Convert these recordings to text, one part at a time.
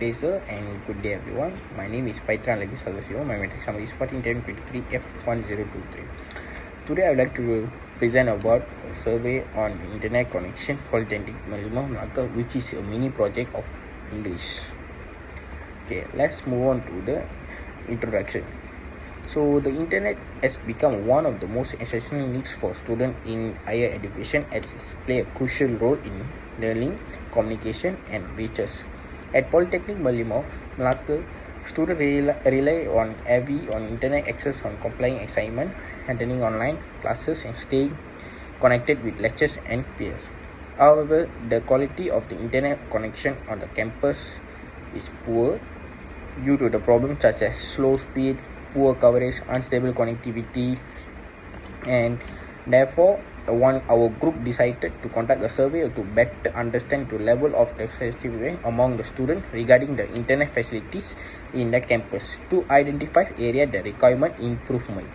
day sir and good day everyone. My name is PAVITHRAN like SATHASIVAM. My matrix number is 141023F1023. Today I would like to present about a survey on internet connection Polytechnic MERLIMAU MELAKA, which is a mini project of English. Okay, let's move on to the introduction. So the internet has become one of the most essential needs for students in higher education, as it plays a crucial role in learning, communication and research. At Polytechnic MERLIMAU MELAKA, students rely on internet access on complying assignment, attending online classes and staying connected with lectures and peers. However, the quality of the internet connection on the campus is poor due to the problems such as slow speed, poor coverage, unstable connectivity, and therefore our group decided to conduct a survey to better understand the level of the sensitivity among the students regarding the internet facilities in the campus to identify areas that require improvement.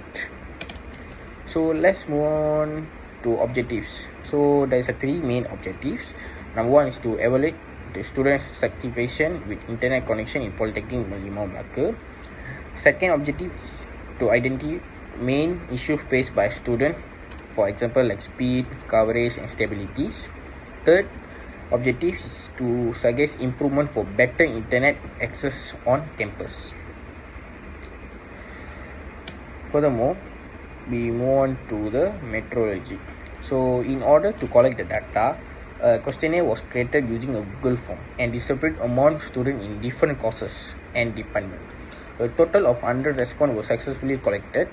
So let's move on to objectives. So there's three main objectives. Number one is to evaluate the students' satisfaction with internet connection in Polytechnic MERLIMAU MELAKA. Second objective is to identify main issues faced by students, for example like speed, coverage and stabilities. Third objective is to suggest improvement for better internet access on campus. Furthermore, we move on to the methodology. So in order to collect the data, a questionnaire was created using a Google form and distributed among students in different courses and departments. A total of 100 responses were successfully collected.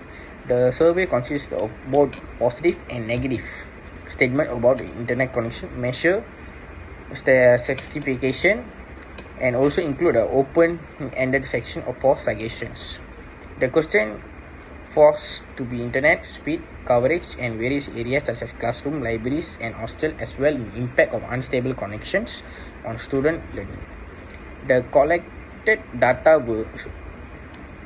The survey consists of both positive and negative statements about the internet connection, measure certification, and also include an open-ended section for suggestions. The question forced to be internet speed, coverage, and various areas such as classroom, libraries, and hostel, as well as the impact of unstable connections on student learning. The collected data were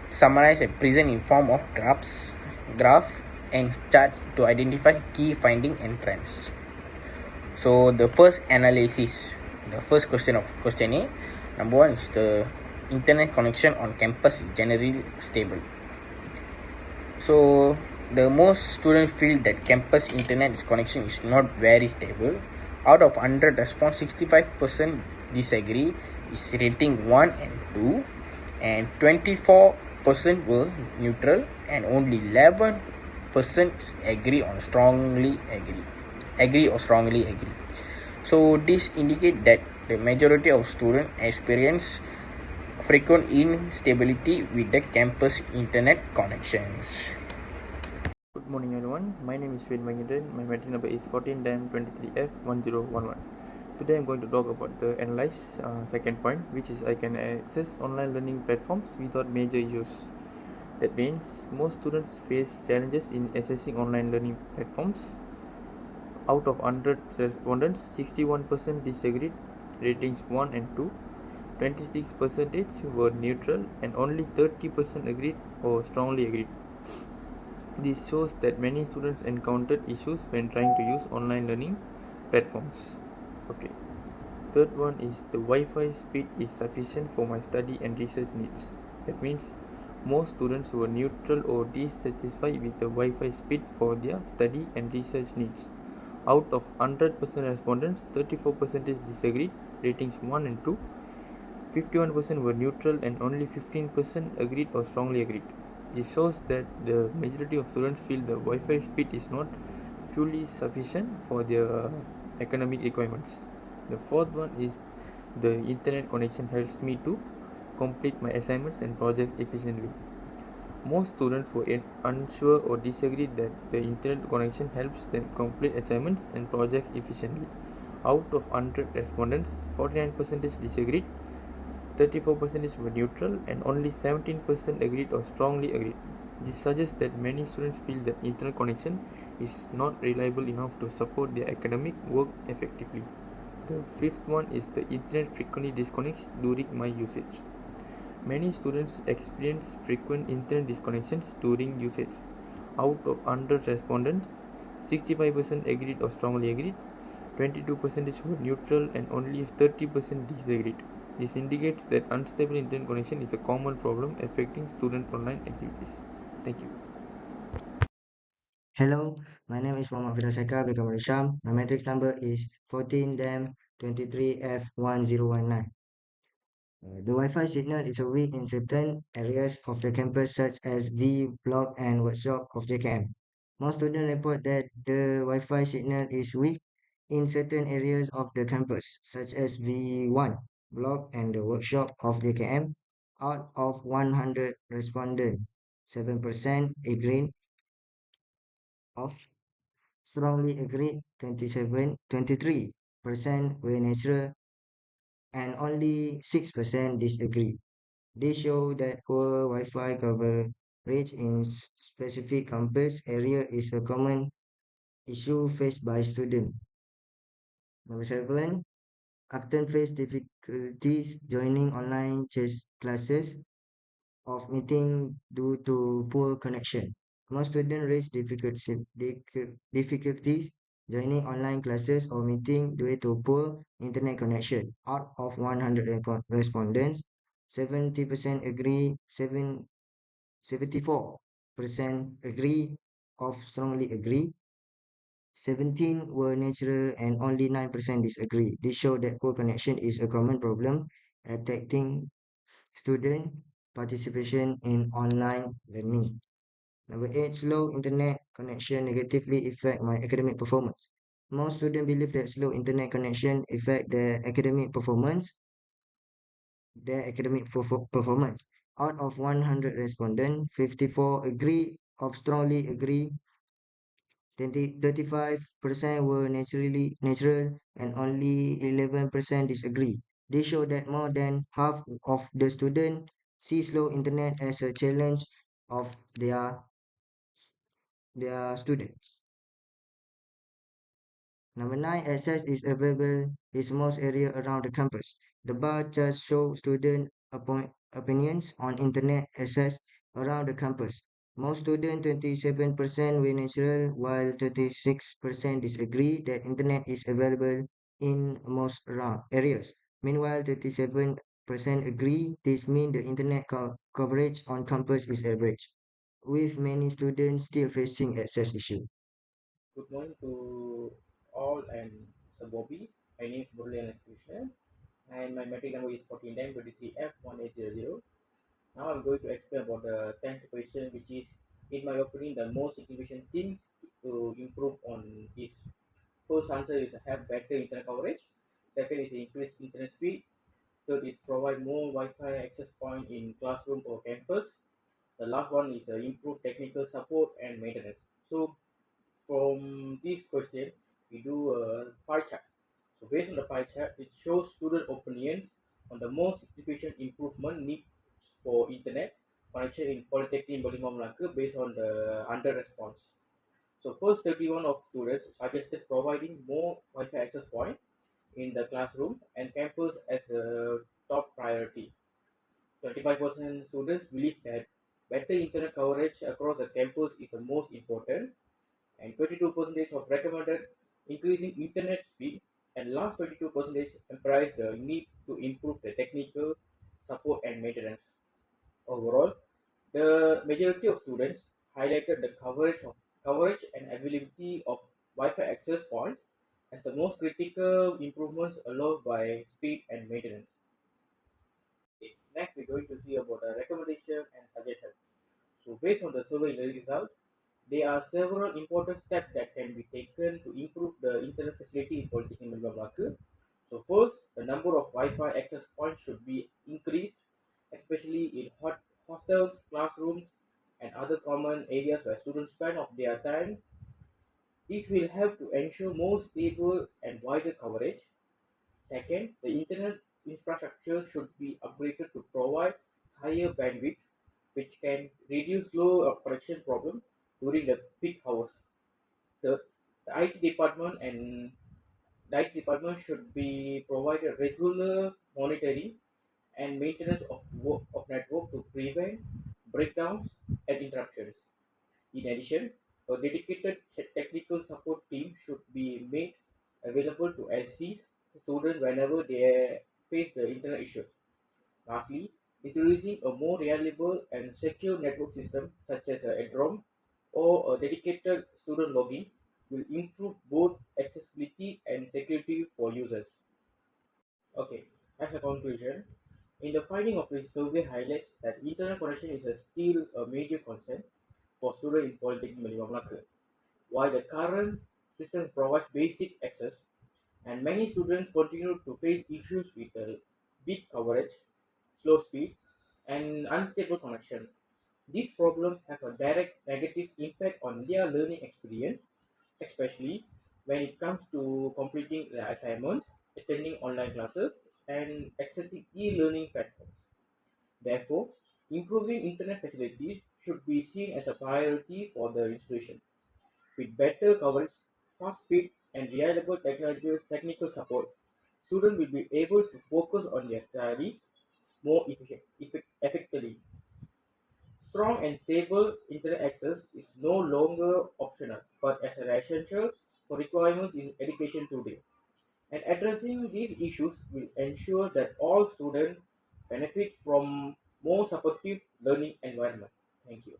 summarized and present in form of graph and charts to identify key findings and trends. So the first analysis, the first question of questionnaire, number one is the internet connection on campus is generally stable. So the most students feel that campus internet connection is not very stable. Out of 100 response, 65% disagree, is rating 1 and 2, and 24% were neutral, and only 11% agree or strongly agree. So this indicates that the majority of students experience frequent instability with the campus internet connections. Good morning everyone, my name is SUHEN MAGENDREN. My matrix number is 141023F1011. Today I am going to talk about the analyze second point, which is I can access online learning platforms without major issues. That means most students face challenges in accessing online learning platforms. Out of 100 respondents, 61% disagreed, ratings 1 and 2, 26% were neutral, and only 30% agreed or strongly agreed. This shows that many students encountered issues when trying to use online learning platforms. Okay. Third one is the Wi-Fi speed is sufficient for my study and research needs. That means most students were neutral or dissatisfied with the Wi-Fi speed for their study and research needs. Out of 100% respondents, 34% disagreed, ratings 1 and 2, 51% were neutral, and only 15% agreed or strongly agreed. This shows that the majority of students feel the Wi-Fi speed is not fully sufficient for their academic requirements. The fourth one is the internet connection helps me to complete my assignments and projects efficiently. Most students were unsure or disagreed that the internet connection helps them complete assignments and projects efficiently. Out of 100 respondents, 49% disagreed, 34% were neutral, and only 17% agreed or strongly agreed. This suggests that many students feel that internet connection is not reliable enough to support their academic work effectively. The fifth one is the internet frequently disconnects during my usage. Many students experience frequent internet disconnections during usage. Out of 100 respondents, 65% agreed or strongly agreed, 22% were neutral, and only 30% disagreed. This indicates that unstable internet connection is a common problem affecting student online activities. Thank you. Hello, my name is Muhammad Firdaus become ISHAM. My matrix number is 14-23F1019. The Wi-Fi signal is weak in certain areas of the campus such as V block and workshop of JKM. Most students report that the Wi-Fi signal is weak in certain areas of the campus such as V1 block and the workshop of JKM. Out of 100 respondents, 7% agreed of strongly agreed 23% were natural and only 6% disagree. This show that poor Wi-Fi coverage in specific campus area is a common issue faced by students. Number 7, often face difficulties joining online chess classes of meeting due to poor connection. Most students raise difficulties joining online classes or meeting due to poor internet connection. Out of 100 respondents, 70% agree, 74% agree of strongly agree, 17 were natural and only 9% disagree. This shows that poor connection is a common problem affecting student participation in online learning. Number 8, slow internet connection negatively affect my academic performance. Most students believe that slow internet connection affect their academic performance. Out of 100 respondents, 54 agree or strongly agree, 35% were natural and only 11% disagree. This show that more than half of the students see slow internet as a challenge of their students. Number 9, access is available in most area around the campus. The bar charts show student opinions on internet access around the campus. Most students, 27% were natural, while 36% disagree that internet is available in most around areas. Meanwhile, 37% agree this means the internet coverage on campus is average, with many students still facing access issues. Good morning to all and Sir Bobby. My name is Murali and KRISHNAN and my metric number is 4923F1800. Now I'm going to explain about the 10th question, which is, in my opinion, the most significant things to improve on is, first answer is have better internet coverage. Second is increase internet speed. Third is provide more Wi-Fi access point in classroom or campus. The last one is improve technical support and maintenance. So from this question, we do a pie chart. So based on the pie chart, it shows student opinions on the most significant improvement needs for internet connection in Polytechnic MERLIMAU Melaka based on the under response. So first 31 of students suggested providing more Wi-Fi access point in the classroom and campus as the top priority. 25% students believe that better internet coverage across the campus is the most important, and 22% of recommended increasing internet speed, and last 22% emphasize the need to improve the technical support and maintenance. Overall, the majority of students highlighted the coverage and availability of Wi-Fi access points as the most critical improvements allowed by speed and maintenance. Okay, next, we're going to see about the recommendation and suggestion. So, based on the survey result, there are several important steps that can be taken to improve the internet facility in Polytechnic Melaka. So, first, the number of Wi-Fi access points should be increased, especially in hostels, classrooms, and other common areas where students spend of their time. This will help to ensure more stable and wider coverage. Second, the internet infrastructure should be upgraded to provide higher bandwidth, which can reduce low connection problem during the peak hours. Third, the IT department and the IT department should be provided regular monitoring and maintenance of network to prevent breakdowns and interruptions. In addition, a dedicated technical support team should be made available to assist students whenever they face the internet issues. stable and secure network system such as a DROM or a dedicated student login will improve both accessibility and security for users. Okay, as a conclusion, in the finding of this survey highlights that internet connection is still a major concern for students in Polytechnic Melaka. While the current system provides basic access, and many students continue to face issues with weak coverage, slow speed, and unstable connection. These problems have a direct negative impact on their learning experience, especially when it comes to completing the assignments, attending online classes, and accessing e-learning platforms. Therefore, improving internet facilities should be seen as a priority for the institution. With better coverage, fast speed, and reliable technical support, students will be able to focus on their studies more effectively. Strong and stable internet access is no longer optional, but as an essential for requirements in education today. And addressing these issues will ensure that all students benefit from more supportive learning environment. Thank you.